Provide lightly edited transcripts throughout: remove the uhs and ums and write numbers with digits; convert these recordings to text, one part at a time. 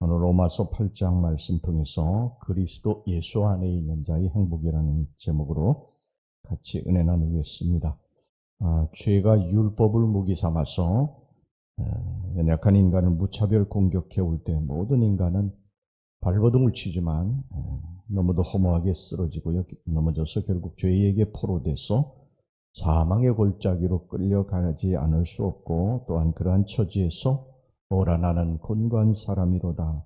오늘 로마서 8장 말씀 통해서 그리스도 예수 안에 있는 자의 행복이라는 제목으로 같이 은혜 나누겠습니다. 죄가 율법을 무기 삼아서 연약한 인간을 무차별 공격해 올 때 모든 인간은 발버둥을 치지만 너무도 허무하게 쓰러지고 넘어져서 결국 죄에게 포로돼서 사망의 골짜기로 끌려가지 않을 수 없고, 또한 그러한 처지에서 오라 나는 곤고한 사람이로다.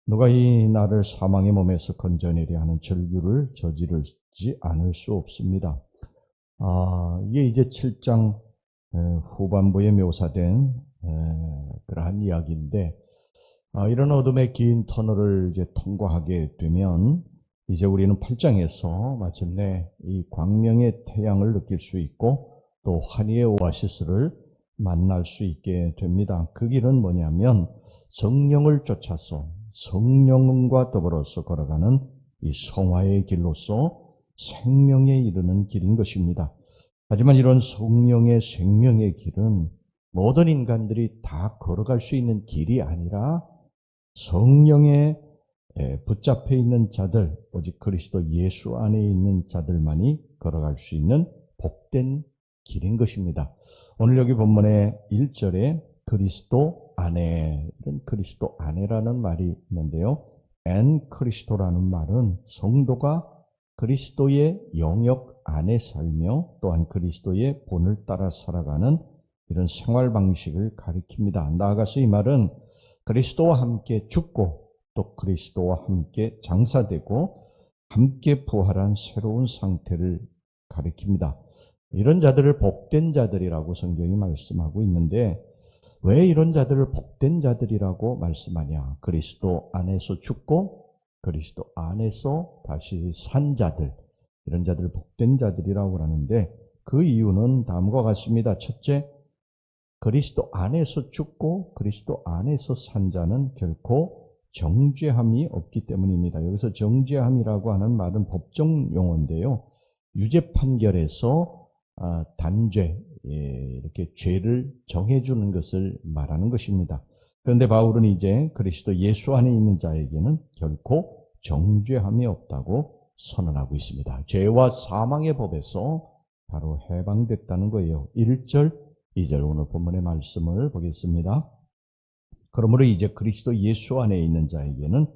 누가 이 나를 사망의 몸에서 건져내려 하는 절규를 저지르지 않을 수 없습니다. 이게 이제 7장 후반부에 묘사된 그러한 이야기인데, 이런 어둠의 긴 터널을 이제 통과하게 되면 이제 우리는 8장에서 마침내 이 광명의 태양을 느낄 수 있고 또 환희의 오아시스를 만날 수 있게 됩니다. 그 길은 뭐냐면 성령을 쫓아서 성령과 더불어서 걸어가는 이 성화의 길로서 생명에 이르는 길인 것입니다. 하지만 이런 성령의 생명의 길은 모든 인간들이 다 걸어갈 수 있는 길이 아니라 성령에 붙잡혀 있는 자들, 오직 그리스도 예수 안에 있는 자들만이 걸어갈 수 있는 복된 길인 것입니다. 오늘 여기 본문의 1절에 그리스도 안에, 이런 그리스도 안에라는 말이 있는데요. 엔 크리스토라는 말은 성도가 그리스도의 영역 안에 살며 또한 그리스도의 본을 따라 살아가는 이런 생활 방식을 가리킵니다. 나아가서 이 말은 그리스도와 함께 죽고 또 그리스도와 함께 장사되고 함께 부활한 새로운 상태를 가리킵니다. 이런 자들을 복된 자들이라고 성경이 말씀하고 있는데, 왜 이런 자들을 복된 자들이라고 말씀하냐? 그리스도 안에서 죽고 그리스도 안에서 다시 산 자들, 이런 자들을 복된 자들이라고 하는데, 그 이유는 다음과 같습니다. 첫째, 그리스도 안에서 죽고 그리스도 안에서 산 자는 결코 정죄함이 없기 때문입니다. 여기서 정죄함이라고 하는 말은 법정 용어인데요. 유죄 판결에서 단죄, 이렇게 죄를 정해주는 것을 말하는 것입니다. 그런데 바울은 이제 그리스도 예수 안에 있는 자에게는 결코 정죄함이 없다고 선언하고 있습니다. 죄와 사망의 법에서 바로 해방됐다는 거예요. 1절, 2절 오늘 본문의 말씀을 보겠습니다. 그러므로 이제 그리스도 예수 안에 있는 자에게는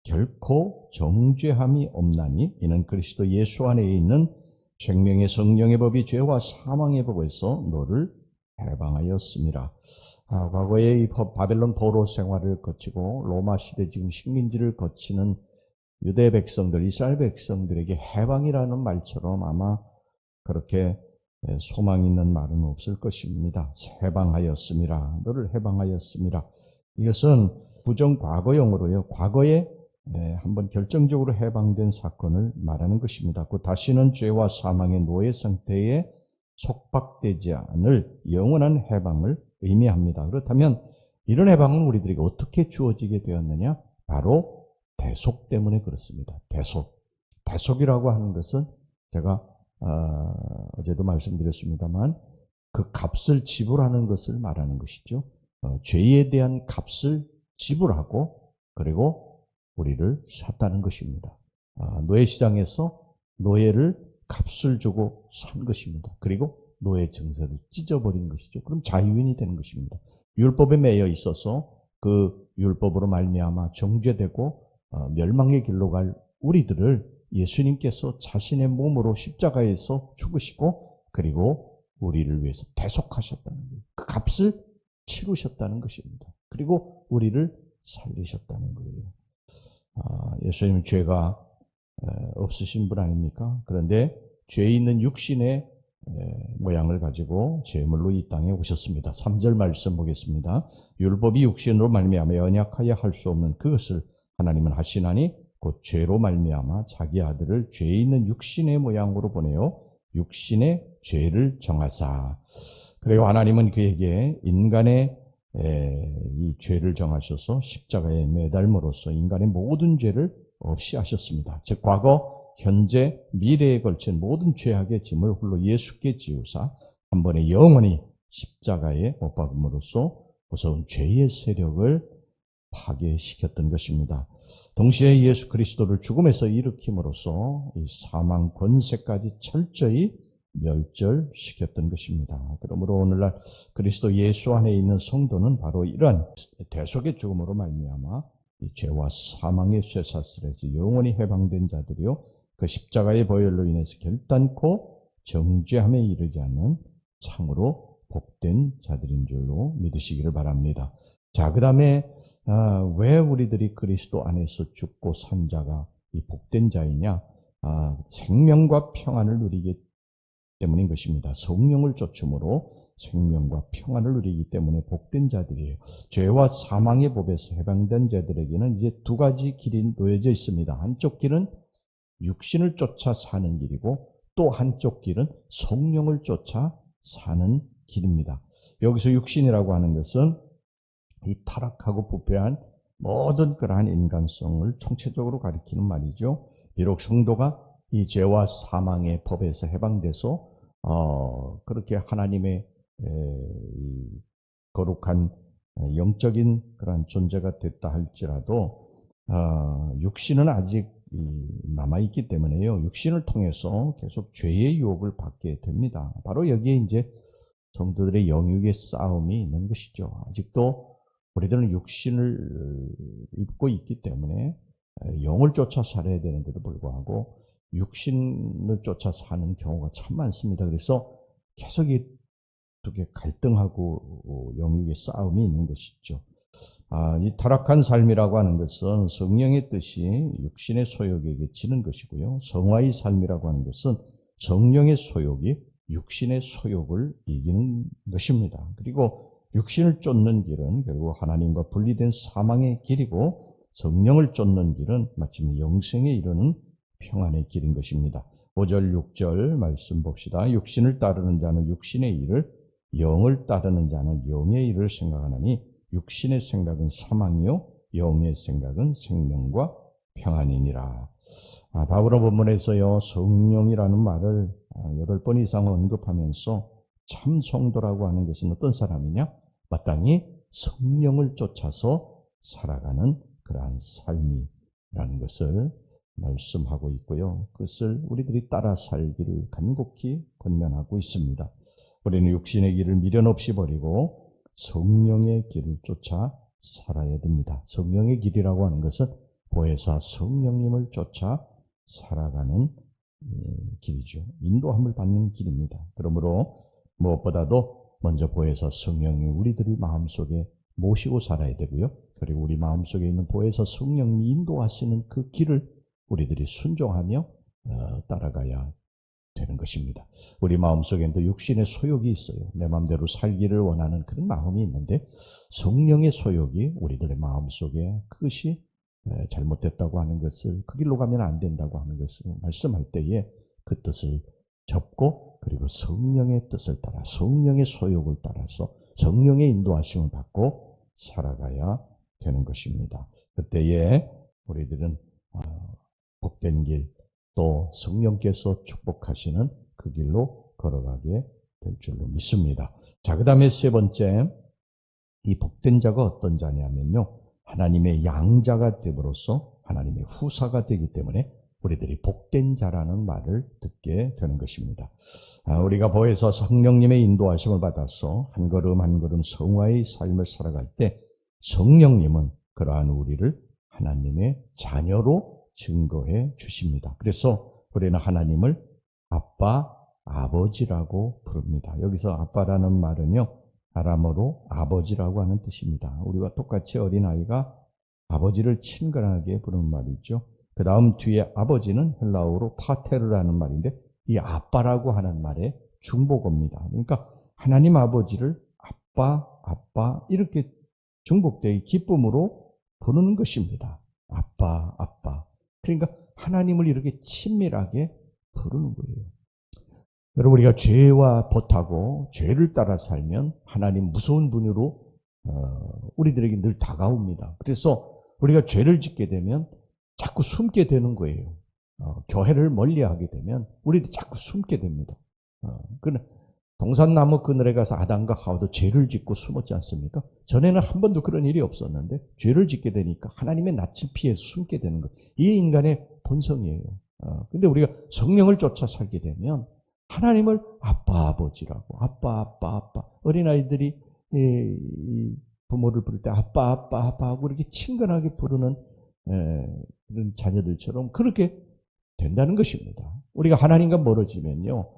결코 정죄함이 없나니 이는 그리스도 예수 안에 있는 생명의 성령의 법이 죄와 사망의 법에서 너를 해방하였습니다. 과거에 이 바벨론 포로 생활을 거치고 로마 시대 지금 식민지를 거치는 유대 백성들, 이스라엘 백성들에게 해방이라는 말처럼 아마 그렇게 소망 있는 말은 없을 것입니다. 해방하였습니다. 너를 해방하였습니다. 이것은 부정 과거형으로요. 과거에 한번 결정적으로 해방된 사건을 말하는 것입니다. 그 다시는 죄와 사망의 노예 상태에 속박되지 않을 영원한 해방을 의미합니다. 그렇다면 이런 해방은 우리들에게 어떻게 주어지게 되었느냐? 바로 대속 때문에 그렇습니다. 대속이라고 하는 것은 제가 어제도 말씀드렸습니다만 그 값을 지불하는 것을 말하는 것이죠. 죄에 대한 값을 지불하고 그리고 우리를 샀다는 것입니다. 노예시장에서 노예를 값을 주고 산 것입니다. 그리고 노예 증서를 찢어버린 것이죠. 그럼 자유인이 되는 것입니다. 율법에 매여 있어서 그 율법으로 말미암아 정죄되고 멸망의 길로 갈 우리들을 예수님께서 자신의 몸으로 십자가에서 죽으시고 그리고 우리를 위해서 대속하셨다는 거예요. 그 값을 치르셨다는 것입니다. 그리고 우리를 살리셨다는 거예요. 예수님은 죄가 없으신 분 아닙니까? 그런데 죄 있는 육신의 모양을 가지고 제물로 이 땅에 오셨습니다. 3절 말씀 보겠습니다. 율법이 육신으로 말미암아 연약하여 할 수 없는 그것을 하나님은 하시나니 곧 죄로 말미암아 자기 아들을 죄 있는 육신의 모양으로 보내어 육신의 죄를 정하사. 그리고 하나님은 그에게 인간의 이 죄를 정하셔서 십자가에 매달므로써 인간의 모든 죄를 없이 하셨습니다. 즉 과거, 현재, 미래에 걸친 모든 죄악의 짐을 홀로 예수께 지우사 한 번에 영원히 십자가에 못 박음으로써 무서운 죄의 세력을 파괴시켰던 것입니다. 동시에 예수 그리스도를 죽음에서 일으킴으로써 이 사망 권세까지 철저히 멸절시켰던 것입니다. 그러므로 오늘날 그리스도 예수 안에 있는 성도는 바로 이러한 대속의 죽음으로 말미암아 이 죄와 사망의 쇠사슬에서 영원히 해방된 자들이요, 그 십자가의 보혈로 인해서 결단코 정죄함에 이르지 않는 참으로 복된 자들인 줄로 믿으시기를 바랍니다. 자, 그 다음에 왜 우리들이 그리스도 안에서 죽고 산 자가 이 복된 자이냐? 생명과 평안을 누리기 때문인 것입니다. 성령을 쫓음으로 생명과 평안을 누리기 때문에 복된 자들이에요. 죄와 사망의 법에서 해방된 자들에게는 이제 두 가지 길이 놓여져 있습니다. 한쪽 길은 육신을 쫓아 사는 길이고, 또 한쪽 길은 성령을 쫓아 사는 길입니다. 여기서 육신이라고 하는 것은 이 타락하고 부패한 모든 그러한 인간성을 총체적으로 가리키는 말이죠. 비록 성도가 이 죄와 사망의 법에서 해방돼서 그렇게 하나님의 거룩한 영적인 그러한 존재가 됐다 할지라도 육신은 아직 남아있기 때문에요. 육신을 통해서 계속 죄의 유혹을 받게 됩니다. 바로 여기에 이제 성도들의 영육의 싸움이 있는 것이죠. 아직도 우리들은 육신을 입고 있기 때문에 영을 쫓아 살아야 되는데도 불구하고 육신을 쫓아 사는 경우가 참 많습니다. 그래서 계속 이렇게 갈등하고 영육의 싸움이 있는 것이죠. 이 타락한 삶이라고 하는 것은 성령의 뜻이 육신의 소욕에게 지는 것이고요. 성화의 삶이라고 하는 것은 성령의 소욕이 육신의 소욕을 이기는 것입니다. 그리고 육신을 쫓는 길은 결국 하나님과 분리된 사망의 길이고, 성령을 쫓는 길은 마침 영생에 이르는 평안의 길인 것입니다. 5절 6절 말씀 봅시다. 육신을 따르는 자는 육신의 일을, 영을 따르는 자는 영의 일을 생각하나니 육신의 생각은 사망이요 영의 생각은 생명과 평안이니라. 바울은 본문에서요, 성령이라는 말을 8번 이상 언급하면서 참 성도라고 하는 것은 어떤 사람이냐? 마땅히 성령을 쫓아서 살아가는 그러한 삶이라는 것을 말씀하고 있고요. 그것을 우리들이 따라 살기를 간곡히 권면하고 있습니다. 우리는 육신의 길을 미련 없이 버리고 성령의 길을 쫓아 살아야 됩니다. 성령의 길이라고 하는 것은 보혜사 성령님을 쫓아 살아가는 길이죠. 인도함을 받는 길입니다. 그러므로 무엇보다도 먼저 보혜사 성령이 우리들을 마음속에 모시고 살아야 되고요. 그리고 우리 마음속에 있는 보혜사 성령이 인도하시는 그 길을 우리들이 순종하며 따라가야 되는 것입니다. 우리 마음속에도 육신의 소욕이 있어요. 내 마음대로 살기를 원하는 그런 마음이 있는데, 성령의 소욕이 우리들의 마음속에 그것이 잘못됐다고 하는 것을, 그 길로 가면 안 된다고 하는 것을 말씀할 때에 그 뜻을 접고, 그리고 성령의 뜻을 따라 성령의 소욕을 따라서 성령의 인도하심을 받고 살아가야 되는 것입니다. 그때에 우리들은 복된 길, 또 성령께서 축복하시는 그 길로 걸어가게 될 줄로 믿습니다. 자, 그 다음에 세 번째, 이 복된 자가 어떤 자냐면요, 하나님의 양자가 됨으로써 하나님의 후사가 되기 때문에 우리들이 복된 자라는 말을 듣게 되는 것입니다. 우리가 보혜사 성령님의 인도하심을 받아서 한 걸음 한 걸음 성화의 삶을 살아갈 때 성령님은 그러한 우리를 하나님의 자녀로 증거해 주십니다. 그래서 우리는 하나님을 아빠, 아버지라고 부릅니다. 여기서 아빠라는 말은요, 아람어로 아버지라고 하는 뜻입니다. 우리와 똑같이 어린아이가 아버지를 친근하게 부르는 말이죠. 그 다음 뒤에 아버지는 헬라어로 파테르라는 말인데, 이 아빠라고 하는 말의 중복어입니다. 그러니까 하나님 아버지를 아빠, 아빠 이렇게 중복되게 기쁨으로 부르는 것입니다. 아빠, 아빠. 그러니까 하나님을 이렇게 친밀하게 부르는 거예요. 여러분, 우리가 죄와 벗하고 죄를 따라 살면 하나님 무서운 분으로 우리들에게 늘 다가옵니다. 그래서 우리가 죄를 짓게 되면 자꾸 숨게 되는 거예요. 교회를 멀리하게 되면 우리도 자꾸 숨게 됩니다. 동산나무 그늘에 가서 아담과 하와도 죄를 짓고 숨었지 않습니까? 전에는 한 번도 그런 일이 없었는데 죄를 짓게 되니까 하나님의 낯을 피해 숨게 되는 것. 이게 인간의 본성이에요. 근데 우리가 성령을 쫓아 살게 되면 하나님을 아빠 아버지라고 아빠 어린아이들이 부모를 부를 때 아빠 하고 이렇게 친근하게 부르는 그런 자녀들처럼 그렇게 된다는 것입니다. 우리가 하나님과 멀어지면요,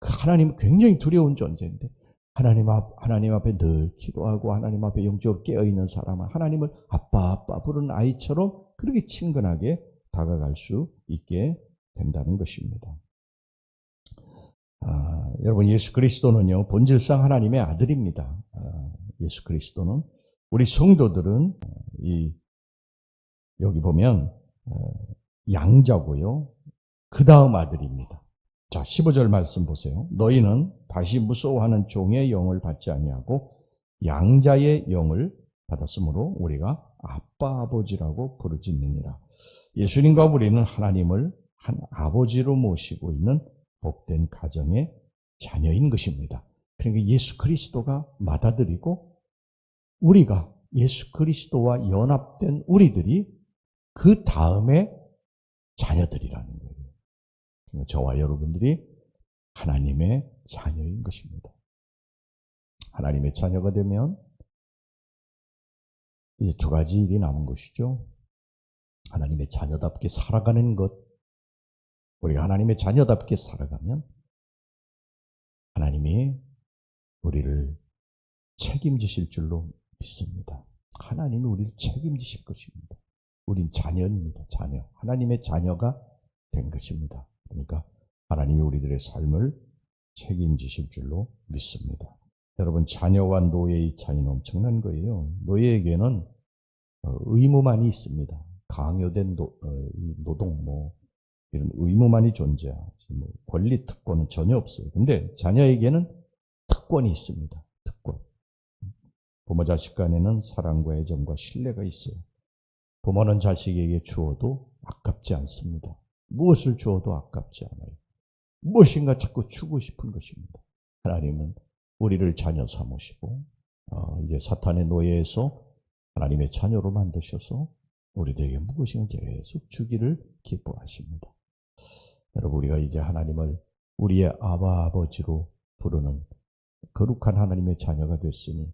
하나님은 굉장히 두려운 존재인데 하나님 앞에 늘 기도하고 하나님 앞에 영적으로 깨어있는 사람은 하나님을 아빠 부르는 아이처럼 그렇게 친근하게 다가갈 수 있게 된다는 것입니다. 여러분, 예수 그리스도는요, 본질상 하나님의 아들입니다. 예수 그리스도는 우리 성도들은 여기 보면 양자고요, 그 다음 아들입니다. 자, 15절 말씀 보세요. 너희는 다시 무서워하는 종의 영을 받지 아니하고 양자의 영을 받았으므로 우리가 아빠 아버지라고 부르짖느니라. 예수님과 우리는 하나님을 한 아버지로 모시고 있는 복된 가정의 자녀인 것입니다. 그러니까 예수 그리스도가 맏아들이고 우리가 예수 그리스도와 연합된 우리들이 그 다음에 자녀들이라는 거예요. 저와 여러분들이 하나님의 자녀인 것입니다. 하나님의 자녀가 되면 이제 두 가지 일이 남은 것이죠. 하나님의 자녀답게 살아가는 것. 우리가 하나님의 자녀답게 살아가면 하나님이 우리를 책임지실 줄로 믿습니다. 하나님이 우리를 책임지실 것입니다. 우린 자녀입니다. 자녀. 하나님의 자녀가 된 것입니다. 그러니까 하나님이 우리들의 삶을 책임지실 줄로 믿습니다. 여러분, 자녀와 노예의 차이는 엄청난 거예요. 노예에게는 의무만이 있습니다. 강요된 노동, 이런 의무만이 존재하지, 권리, 특권은 전혀 없어요. 근데 자녀에게는 특권이 있습니다. 특권. 부모 자식 간에는 사랑과 애정과 신뢰가 있어요. 부모는 자식에게 주어도 아깝지 않습니다. 무엇을 주어도 아깝지 않아요. 무엇인가 자꾸 주고 싶은 것입니다. 하나님은 우리를 자녀 삼으시고 이제 사탄의 노예에서 하나님의 자녀로 만드셔서 우리들에게 무엇인가 계속 주기를 기뻐하십니다. 여러분, 우리가 이제 하나님을 우리의 아버지로 부르는 거룩한 하나님의 자녀가 됐으니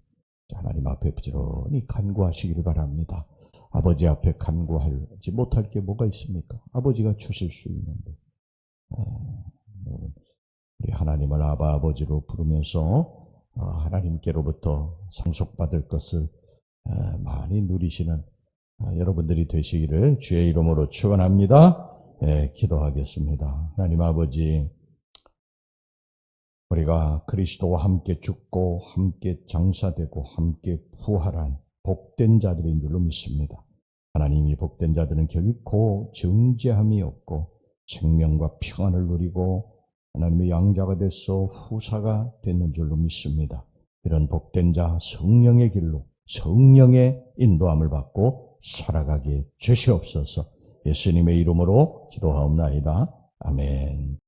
하나님 앞에 부지런히 간구하시기를 바랍니다. 아버지 앞에 간구하지 못할 게 뭐가 있습니까? 아버지가 주실 수 있는데. 우리 하나님을 아버지로 부르면서 하나님께로부터 상속받을 것을 많이 누리시는 여러분들이 되시기를 주의 이름으로 축원합니다. 기도하겠습니다. 하나님 아버지, 우리가 그리스도와 함께 죽고 함께 장사되고 함께 부활한 복된 자들인 줄로 믿습니다. 하나님이 복된 자들은 결코 정죄함이 없고 생명과 평안을 누리고 하나님의 양자가 돼서 후사가 되는 줄로 믿습니다. 이런 복된 자 성령의 길로 성령의 인도함을 받고 살아가게 주시옵소서. 예수님의 이름으로 기도하옵나이다. 아멘.